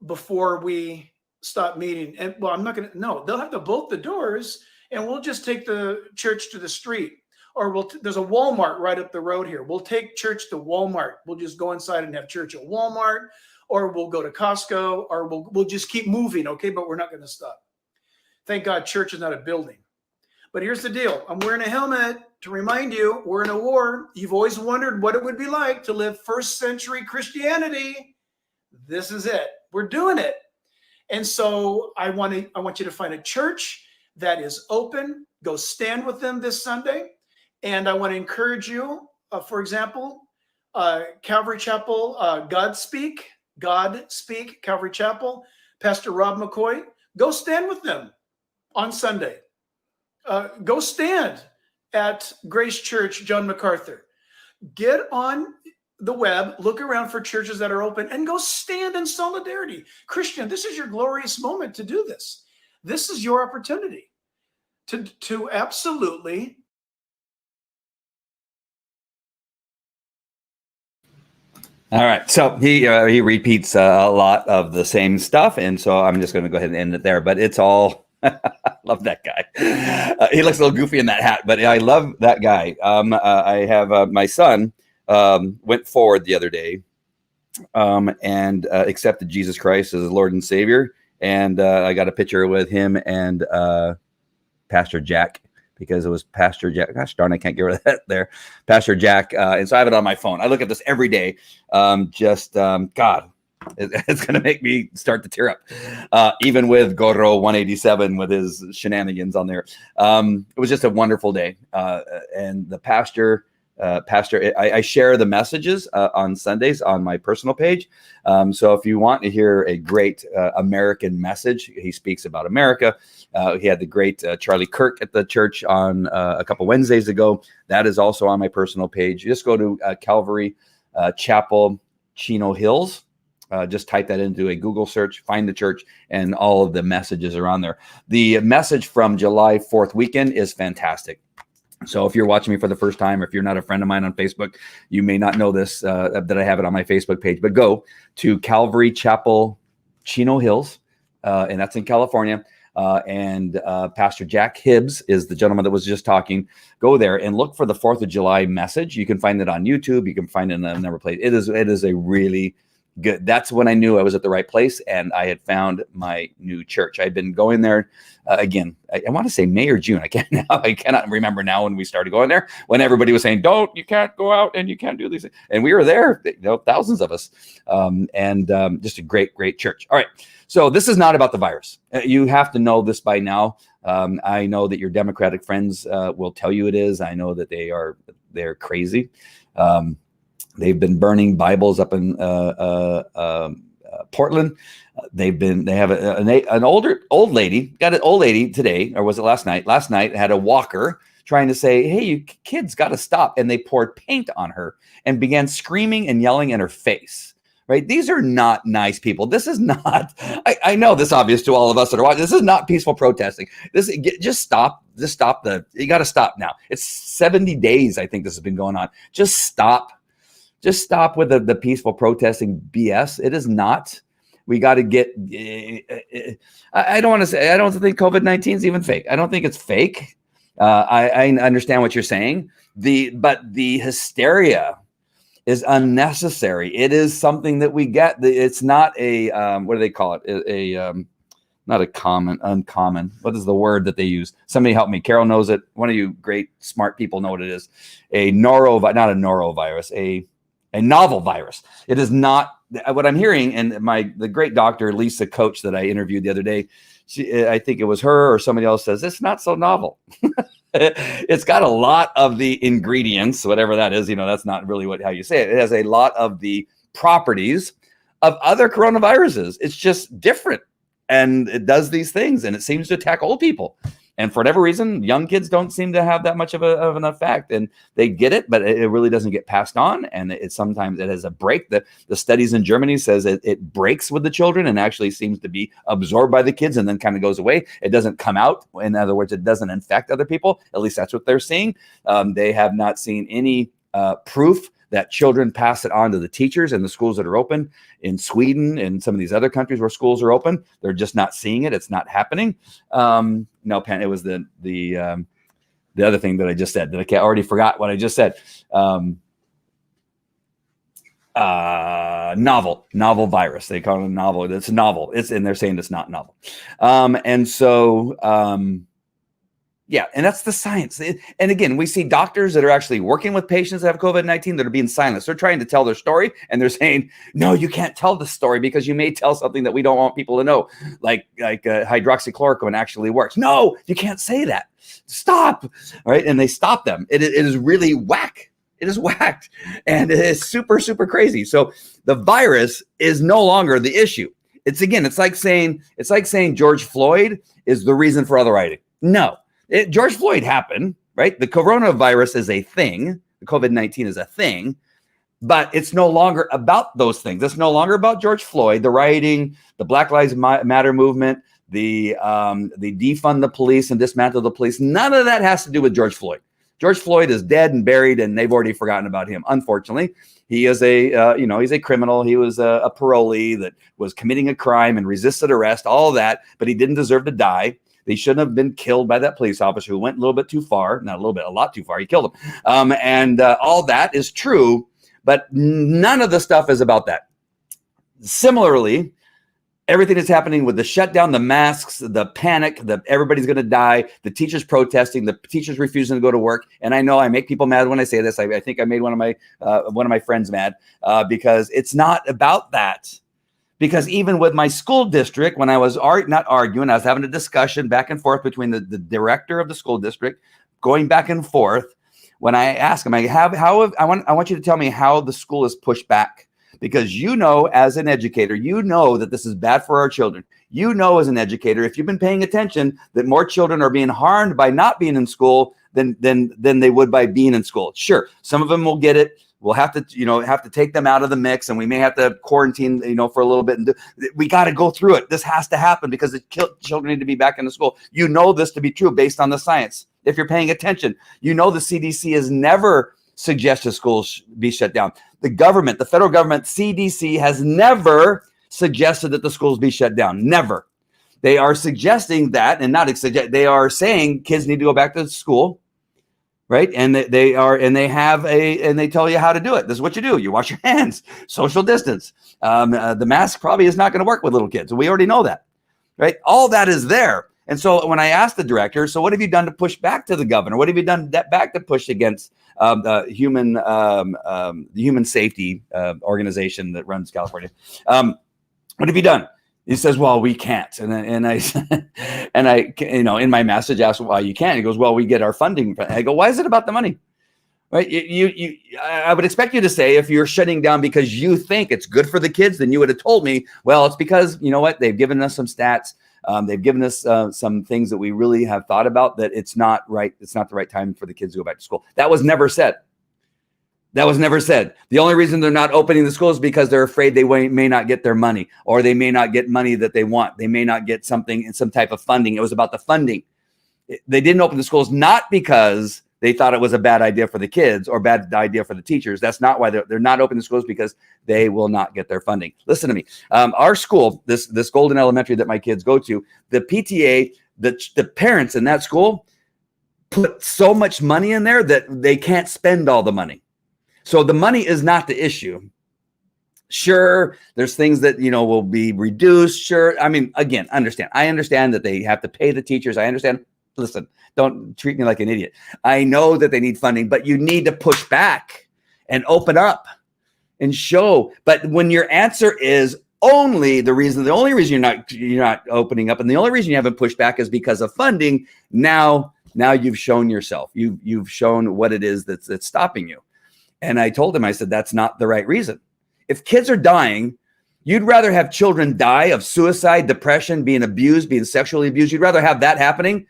before we stop meeting. And well, I'm not going to, no, they'll have to bolt the doors and we'll just take the church to the street, or there's a Walmart right up the road here. We'll take church to Walmart. We'll just go inside and have church at Walmart, or we'll go to Costco, or we'll just keep moving. Okay. But we're not going to stop. Thank God church is not a building. But here's the deal. I'm wearing a helmet to remind you we're in a war. You've always wondered what it would be like to live first century Christianity. This is it. We're doing it. And so I want you to find a church that is open. Go stand with them this Sunday. And I want to encourage you, for example, Calvary Chapel, Godspeak, Calvary Chapel, Pastor Rob McCoy, go stand with them on Sunday. Go stand at Grace Church, John MacArthur. Get on the web, look around for churches that are open, and go stand in solidarity. Christian, this is your glorious moment to do this. This is your opportunity to absolutely. All right. So he repeats a lot of the same stuff. And so I'm just going to go ahead and end it there. But it's all, I love that guy. He looks a little goofy in that hat, but I love that guy. I have my son went forward the other day and accepted Jesus Christ as Lord and Savior. And I got a picture with him and Pastor Jack, because it was Pastor Jack. Gosh darn, I can't get rid of that there. Pastor Jack. And so I have it on my phone. I look at this every day. God, it's going to make me start to tear up. Even with Goro 187 with his shenanigans on there. It was just a wonderful day. And the pastor, I share the messages on Sundays on my personal page. So if you want to hear a great American message, he speaks about America. He had the great Charlie Kirk at the church on a couple Wednesdays ago. That is also on my personal page. Just go to Calvary Chapel, Chino Hills. Just type that into a Google search, find the church, and all of the messages are on there. The message from July 4th weekend is fantastic. So if you're watching me for the first time, or if you're not a friend of mine on Facebook, you may not know this, that I have it on my Facebook page, but go to Calvary Chapel, Chino Hills, and that's in California. And Pastor Jack Hibbs is the gentleman that was just talking. Go there and look for the 4th of July message. You can find it on YouTube. You can find it in a number of places. It is a really good. That's when I knew I was at the right place, and I had found my new church. I'd been going there again. I want to say May or June. I cannot remember now when we started going there. When everybody was saying, you can't go out and you can't do these things, and we were there. Thousands of us, and just a great church. All right. So this is not about the virus. You have to know this by now. I know that your Democratic friends will tell you it is. I know that they're crazy. They've been burning Bibles up in Portland. They have an old lady, got an old lady today, or was it last night? Last night had a walker trying to say, "Hey, you kids got to stop." And they poured paint on her and began screaming and yelling in her face. Right? These are not nice people. This is not, I know this is obvious to all of us that are watching. This is not peaceful protesting. Just stop. You got to stop now. It's 70 days. I think this has been going on. Just stop with the peaceful protesting BS. It is not. We got to get, I don't think COVID-19 is even fake. I don't think it's fake. I understand what you're saying. But the hysteria is unnecessary. It is something that we get. It's not a what do they call it? Not a uncommon. What is the word that they use? Somebody help me. Carol knows it. One of you great smart people know what it is. Not a norovirus, a novel virus. It is not what I'm hearing. And the great doctor Lisa Coach that I interviewed the other day, I think it was her or somebody else, says it's not so novel. It's got a lot of the ingredients, whatever that is. That's not really how you say it. It has a lot of the properties of other coronaviruses. It's just different, and it does these things, and it seems to attack old people. And for whatever reason, young kids don't seem to have that much of an effect, and they get it, but it really doesn't get passed on. And sometimes it has a break. The studies in Germany says it breaks with the children and actually seems to be absorbed by the kids and then kind of goes away. It doesn't come out. In other words, it doesn't infect other people. At least that's what they're seeing. They have not seen any proof that children pass it on to the teachers in the schools that are open in Sweden and some of these other countries where schools are open. They're just not seeing it. It's not happening. No, Pan, it was the other thing that I just said that I already forgot what I just said. Novel virus. They call it a novel. It's novel. And they're saying it's not novel. Yeah, and that's the science. And again, we see doctors that are actually working with patients that have COVID-19 that are being silenced. They're trying to tell their story, and they're saying, no, you can't tell the story because you may tell something that we don't want people to know, like hydroxychloroquine actually works. No, you can't say that. Stop. All right, and they stop them. It is really whack. It is whacked, and it is super, super crazy. So the virus is no longer the issue. It's like saying George Floyd is the reason for all the rioting. No. George Floyd happened, right? The coronavirus is a thing. The COVID-19 is a thing, but it's no longer about those things. It's no longer about George Floyd, the rioting, the Black Lives Matter movement, the defund the police and dismantle the police. None of that has to do with George Floyd. George Floyd is dead and buried, and they've already forgotten about him. Unfortunately, he is he's a criminal. He was a parolee that was committing a crime and resisted arrest, all that, but he didn't deserve to die. They shouldn't have been killed by that police officer who went a little bit too far. Not a little bit, a lot too far. He killed him. And all that is true, but none of the stuff is about that. Similarly, everything that's happening with the shutdown, the masks, the panic, everybody's going to die, the teachers protesting, the teachers refusing to go to work. And I know I make people mad when I say this. I think I made one of my friends mad because it's not about that. Because even with my school district, when I was not arguing, I was having a discussion back and forth between the director of the school district, going back and forth. When I asked him, I want you to tell me how the school is pushed back. Because as an educator, that this is bad for our children. As an educator, if you've been paying attention, that more children are being harmed by not being in school than they would by being in school. Sure, some of them will get it. We'll have to take them out of the mix, and we may have to quarantine, for a little bit. And we got to go through it. This has to happen because the children need to be back in the school. This to be true based on the science. If you're paying attention, the CDC has never suggested schools be shut down. The government, the federal government, CDC has never suggested that the schools be shut down. Never. They are suggesting that, and they are saying kids need to go back to school. right? And they are, and they have and they tell you how to do it. This is what you do. You wash your hands, social distance. The mask probably is not going to work with little kids. We already know that, right? All that is there. And so when I asked the director, so what have you done to push back to the governor? What have you done back to push against the human safety organization that runs California? What have you done? He says, well, we can't. And I, in my message, asked why you can't. He goes, well, we get our funding. I go, why is it about the money? Right? I would expect you to say, if you're shutting down because you think it's good for the kids, then you would have told me, well, it's because, you know what, they've given us some stats. They've given us some things that we really have thought about, that it's not right. It's not the right time for the kids to go back to school. That was never said. That was never said. The only reason they're not opening the schools is because they're afraid they may not get their money, or they may not get money that they want. They may not get something in some type of funding. It was about the funding. They didn't open the schools not because they thought it was a bad idea for the kids or bad idea for the teachers. That's not why they're not opening the schools, because they will not get their funding. Listen to me. Our school, this Golden Elementary that my kids go to, the PTA, the parents in that school put so much money in there that they can't spend all the money. So the money is not the issue. Sure, there's things that, will be reduced. Sure. I mean, again, I understand that they have to pay the teachers. I understand. Listen, don't treat me like an idiot. I know that they need funding, but you need to push back and open up and show. But when your answer is the only reason you're not opening up, and the only reason you haven't pushed back is because of funding, now you've shown yourself. You've shown what it is that's stopping you. And I told him, I said, that's not the right reason. If kids are dying, you'd rather have children die of suicide, depression, being abused, being sexually abused. You'd rather have that happening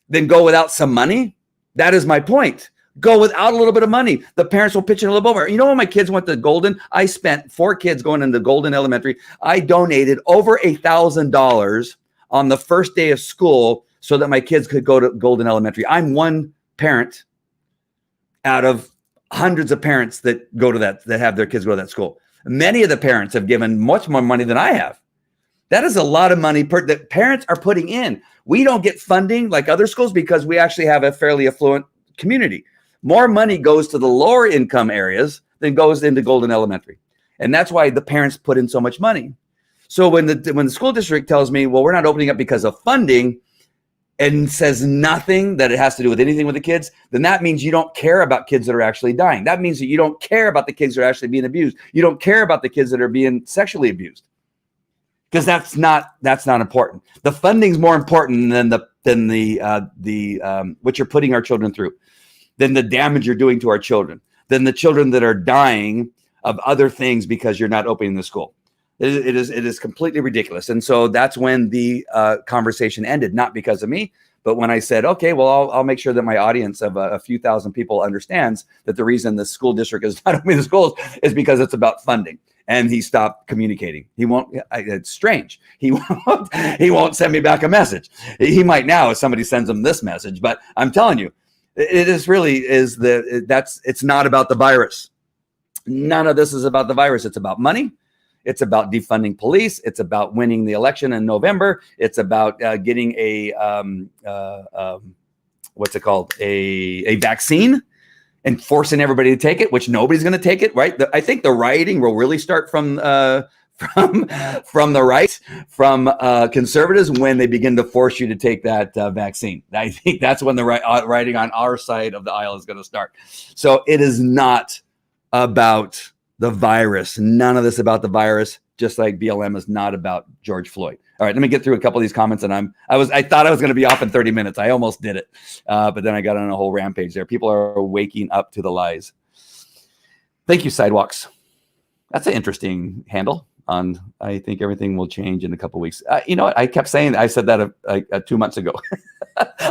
than go without some money. That is my point. Go without a little bit of money. The parents will pitch in a little bit more. You know, when my kids went to Golden, I spent 4 kids going into Golden Elementary. I donated over $1,000 on the first day of school so that my kids could go to Golden Elementary. I'm one parent out of hundreds of parents that go to that have their kids go to that school. Many of the parents have given much more money than I have. That is a lot of money that parents are putting in. We don't get funding like other schools because we actually have a fairly affluent community. More money goes to the lower income areas than goes into Golden Elementary. And that's why the parents put in so much money. So when the school district tells me, well, we're not opening up because of funding, and says nothing that it has to do with anything with the kids, then that means you don't care about kids that are actually dying. That means that you don't care about the kids that are actually being abused. You don't care about the kids that are being sexually abused, because that's not important. The funding's more important than what you're putting our children through, than the damage you're doing to our children, than the children that are dying of other things because you're not opening the school. It is completely ridiculous. And so that's when the conversation ended, not because of me, but when I said, okay, well, I'll make sure that my audience of a few thousand people understands that the reason the school district is not opening the schools is because it's about funding. And he stopped communicating. He won't. It's strange. He won't send me back a message. He might now if somebody sends him this message. But I'm telling you, it's not about the virus. None of this is about the virus. It's about money. It's about defunding police. It's about winning the election in November. It's about getting a vaccine and forcing everybody to take it, which nobody's going to take it, right? I think the rioting will really start from the right, from conservatives, when they begin to force you to take that vaccine. I think that's when the rioting on our side of the aisle is going to start. So it is not about the virus. None of this about the virus, just like BLM is not about George Floyd. All right, let me get through a couple of these comments. And I thought I was going to be off in 30 minutes. I almost did it. But then I got on a whole rampage there. People are waking up to the lies. Thank you, Sidewalks. That's an interesting handle. I think everything will change in a couple of weeks. You know what? I kept saying, I said that 2 months ago.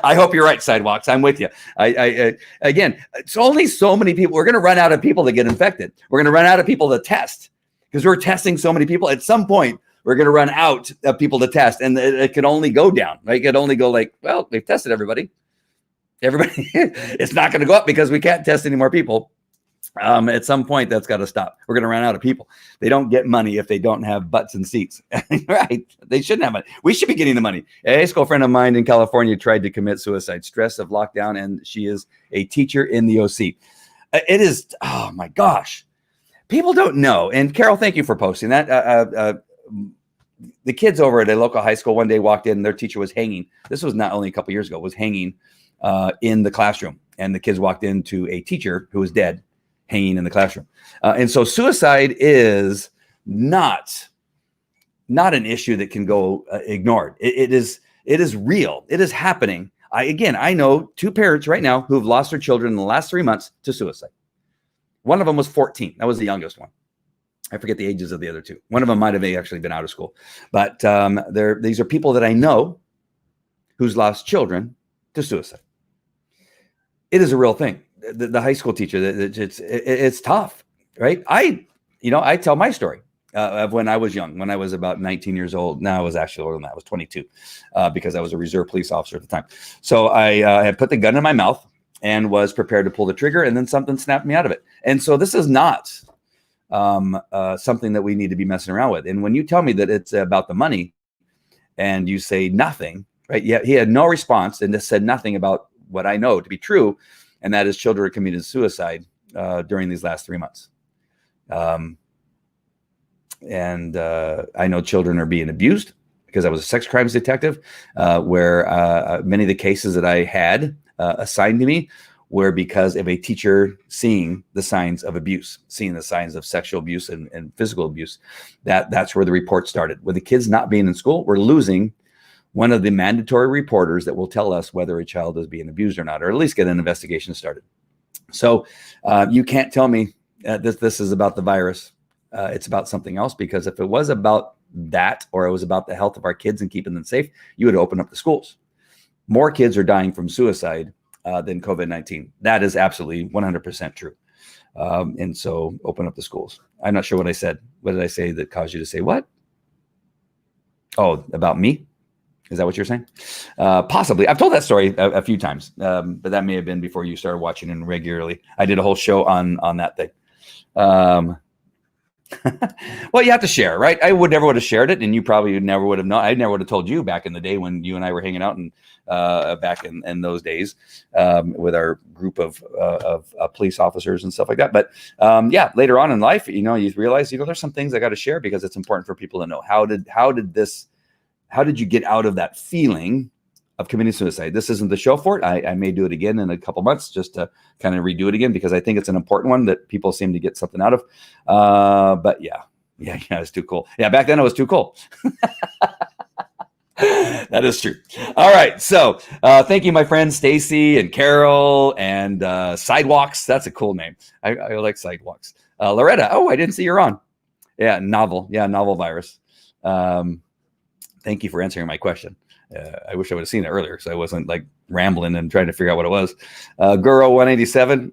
I hope you're right, Sidewalks. I'm with you. Again, it's only so many people. We're going to run out of people that get infected. We're going to run out of people to test because we're testing so many people. At some point, we're going to run out of people to test, and it can only go down. Right? It can only go like, well, they've tested everybody. It's not going to go up because we can't test any more people. At some point, that's got to stop. We're going to run out of people. They don't get money if they don't have butts and seats. Right? They shouldn't have money. We should be getting the money. A high school friend of mine in California tried to commit suicide, stress of lockdown, and she is a teacher in the OC. It is, oh my gosh. People don't know. And Carol, thank you for posting that. The kids over at a local high school one day walked in, and their teacher was hanging. This was not only a couple years ago, was hanging in the classroom. And the kids walked into a teacher who was dead, hanging in the classroom. And so suicide is not an issue that can go ignored. It is real. It is happening. I know 2 parents right now who have lost their children in the last 3 months to suicide. One of them was 14. That was the youngest one. I forget the ages of the other 2. One of them might have actually been out of school. But these are people that I know who's lost children to suicide. It is a real thing. The high school teacher, it's tough, right? I tell my story of when I was young, when I was about 19 years old. Now I was actually older than that. I was 22 because I was a reserve police officer at the time. So I had put the gun in my mouth and was prepared to pull the trigger, and then something snapped me out of it. And so this is not something that we need to be messing around with. And when you tell me that it's about the money and you say nothing, right? Yeah, he had no response and just said nothing about what I know to be true. And that is children are committing suicide during these last 3 months. And I know children are being abused because I was a sex crimes detective, where many of the cases that I had assigned to me were because of a teacher seeing the signs of abuse, seeing the signs of sexual abuse and physical abuse. That's where the report started. With the kids not being in school, we're losing one of the mandatory reporters that will tell us whether a child is being abused or not, or at least get an investigation started. So you can't tell me this is about the virus. It's about something else, because if it was about that, or it was about the health of our kids and keeping them safe, you would open up the schools. More kids are dying from suicide than COVID-19. That is absolutely 100% true. And so open up the schools. I'm not sure what I said. What did I say that caused you to say what? Oh, about me? Is that what you're saying? Possibly. I've told that story a few times, but that may have been before you started watching it regularly. I did a whole show on that thing. Well, you have to share, right? I would never would have shared it, and you probably never would have known. I never would have told you back in the day when you and I were hanging out, and back in those days with our group of police officers and stuff like that. But yeah, later on in life, you realize, there's some things I got to share because it's important for people to know. How did you get out of that feeling of committing suicide? This isn't the show for it. I may do it again in a couple months just to kind of redo it again, because I think it's an important one that people seem to get something out of. But yeah, it's too cool. Yeah, back then it was too cool. That is true. All right. So thank you, my friends, Stacy and Carol and Sidewalks. That's a cool name. I like Sidewalks. Loretta. Oh, I didn't see you're on. Yeah, novel. Yeah, novel virus. Thank you for answering my question. I wish I would have seen it earlier, so I wasn't like rambling and trying to figure out what it was. Goro 187.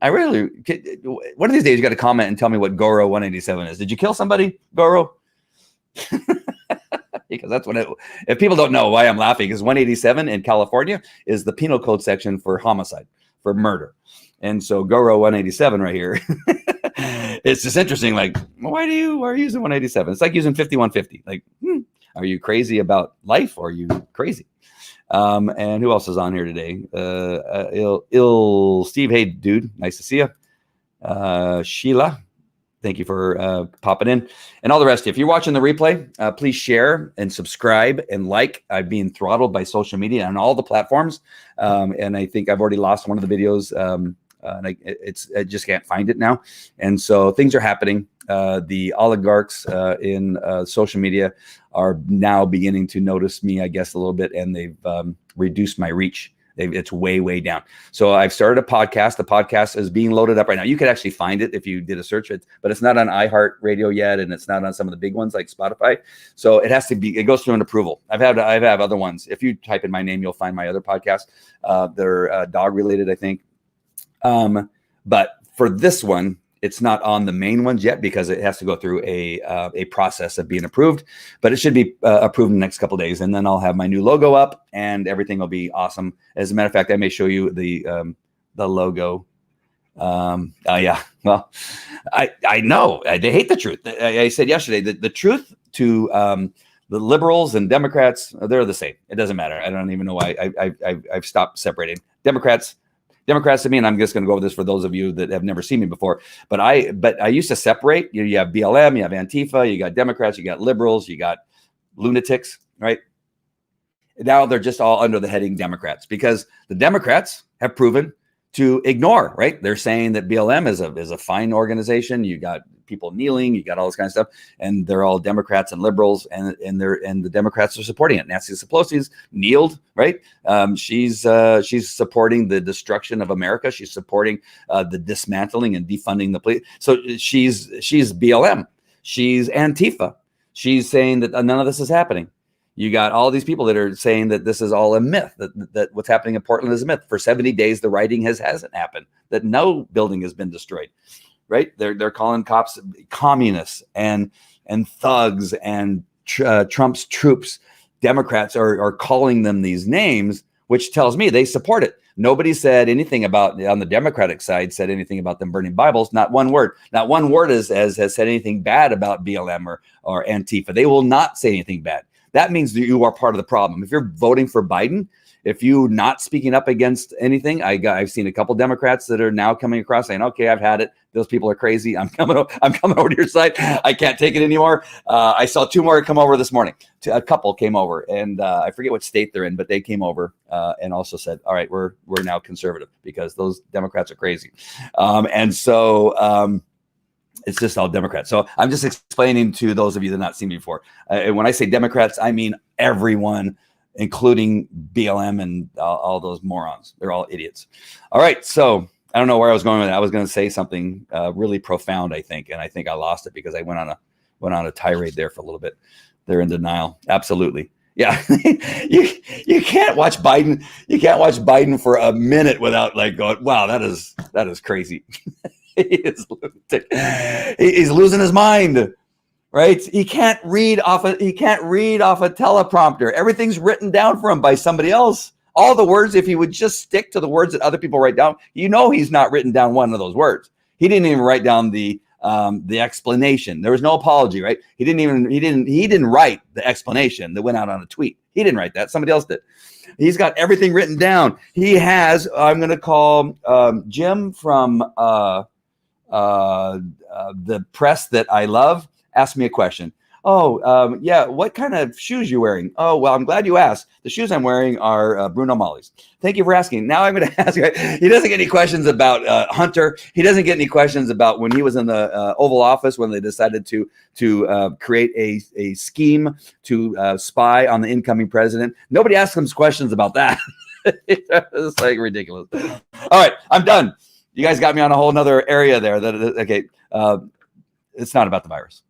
One of these days you got to comment and tell me what Goro 187 is. Did you kill somebody, Goro? Because that's what if people don't know why I'm laughing, because 187 in California is the penal code section for homicide, for murder. And so Goro 187 right here. It's just interesting. Like, why are you using 187? It's like using 5150. Like, are you crazy about life, or are you crazy? And who else is on here today? Steve. Hey, dude. Nice to see you. Sheila. Thank you for popping in. And all the rest. If you're watching the replay, please share and subscribe and like. I'm being throttled by social media on all the platforms. And I think I've already lost one of the videos. And I just can't find it now. And so things are happening. The oligarchs in social media are now beginning to notice me, I guess, a little bit, and they've reduced my reach. It's way, way down. So I've started a podcast. The podcast is being loaded up right now. You could actually find it if you did a search, but it's not on iHeartRadio yet, and it's not on some of the big ones like Spotify. So it has to be. It goes through an approval. I have other ones. If you type in my name, you'll find my other podcasts. They're dog related, I think. But for this one, it's not on the main ones yet because it has to go through a process of being approved, but it should be approved in the next couple of days. And then I'll have my new logo up and everything will be awesome. As a matter of fact, I may show you the logo Yeah. Well, I know they hate the truth. I said yesterday that the truth to the liberals and Democrats, they're the same. It doesn't matter. I don't even know why I've stopped separating Democrats to me, and I'm just going to go over this for those of you that have never seen me before. But I used to separate. You have BLM, you have Antifa, you got Democrats, you got liberals, you got lunatics, right? Now they're just all under the heading Democrats, because the Democrats have proven to ignore, right? They're saying that BLM is a fine organization. You got people kneeling, you got all this kind of stuff, and they're all Democrats and liberals, and the Democrats are supporting it. Nancy Pelosi's kneeled, right? She's supporting the destruction of America. She's supporting the dismantling and defunding the police. So she's BLM. She's Antifa. She's saying that none of this is happening. You got all these people that are saying that this is all a myth, that what's happening in Portland is a myth. For 70 days, the writing hasn't happened, that no building has been destroyed, right? They're calling cops communists and thugs and Trump's troops. Democrats are calling them these names, which tells me they support it. Nobody said anything about, on the Democratic side, said anything about them burning Bibles. Not one word. Not one word has said anything bad about BLM or Antifa. They will not say anything bad. That means that you are part of the problem. If you're voting for Biden, if you're not speaking up against anything, I've seen a couple Democrats that are now coming across saying, "Okay, I've had it. Those people are crazy. I'm coming over to your side. I can't take it anymore." I saw two more come over this morning. A couple came over, and I forget what state they're in, but they came over and also said, "All right, we're now conservative because those Democrats are crazy," and so. It's just all Democrats. So I'm just explaining to those of you that have not seen me before. And when I say Democrats, I mean everyone, including BLM and all those morons. They're all idiots. All right. So I don't know where I was going with that. I was going to say something really profound, I think. And I think I lost it because I went on a tirade there for a little bit. They're in denial. Absolutely. Yeah. you can't watch Biden. You can't watch Biden for a minute without like going, wow, that is crazy. He's losing his mind, right? He can't read off a teleprompter. Everything's written down for him by somebody else. All the words, if he would just stick to the words that other people write down, he's not written down one of those words. He didn't even write down the explanation. There was no apology, right? He didn't write the explanation that went out on a tweet. He didn't write that. Somebody else did. He's got everything written down. He has, I'm going to call Jim from the press that I love, asked me a question. Yeah, what kind of shoes you wearing? Oh, well, I'm glad you asked. The shoes I'm wearing are Bruno Magli's. Thank you for asking. Now I'm going to ask you. He doesn't get any questions about Hunter. He doesn't get any questions about when he was in the Oval Office when they decided to create a scheme to spy on the incoming president. Nobody asks him questions about that. It's like ridiculous. All right, I'm done. You guys got me on a whole nother area there. It's not about the virus.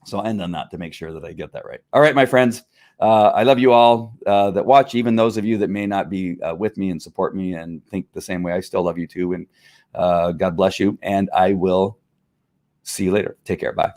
So I end on that to make sure that I get that right. All right, my friends. I love you all that watch, even those of you that may not be with me and support me and think the same way. I still love you too. And God bless you. And I will see you later. Take care. Bye.